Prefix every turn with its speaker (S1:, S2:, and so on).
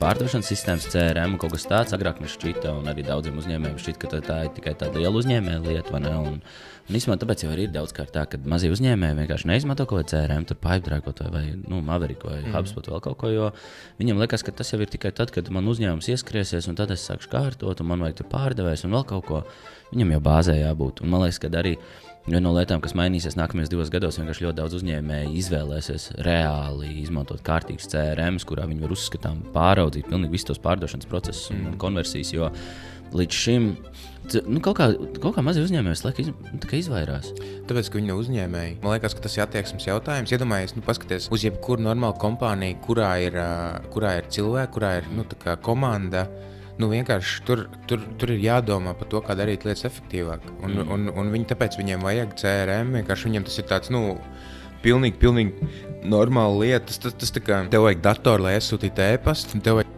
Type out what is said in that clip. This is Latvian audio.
S1: Pārdošanas sistēmas CRM kaut kas tāds, agrāk mēs šķita, un arī daudziem uzņēmējiem šķita, ka tā ir tikai tāda liela uzņēmēja lieta, vai ne? Un īstenībā tāpēc jau arī ir daudzkārt tā, ka mazie uzņēmēji vienkārši neizmanto kaut ko CRM, tur Pipedrive vai Maverick vai HubSpot vēl kaut ko, jo viņam liekas, ka tas jau ir tikai tad, kad man uzņēmums ieskriesies, un tad es sākšu kārtot, un man vajag tur pārdevējs un vēl kaut ko. Viņam jau bāzē jābūt, un man liekas, ka arī viena no lietām, kas mainīsies nākamajos 2 gados, vienkārši ļoti daudz uzņēmēji izvēlēsies reāli izmantot kārtīgus CRMs, kurā viņi var uzskatām pāraudzīt pilnīgi visus tos pārdošanas procesus un konversijas, jo līdz šim kaut kā mazie uzņēmēji izvairās.
S2: Tāpēc, ka viņi nav uzņēmēji. Man liekas, ka tas ir attieksmes jautājums. Iedomājies, paskaties uz jebkuru normālu kompāniju, kurā ir cilvēki, kurā ir tā kā komanda. Vienkārši tur ir jādomā par to, kā darīt lietas efektīvāk. Un tāpēc viņiem vajag CRM, vienkārši viņiem tas ir tāds, pilnīgi normāla lieta. Tas tā kā tev vajag datoru, lai iesūtītu e-pastu, un tev vajag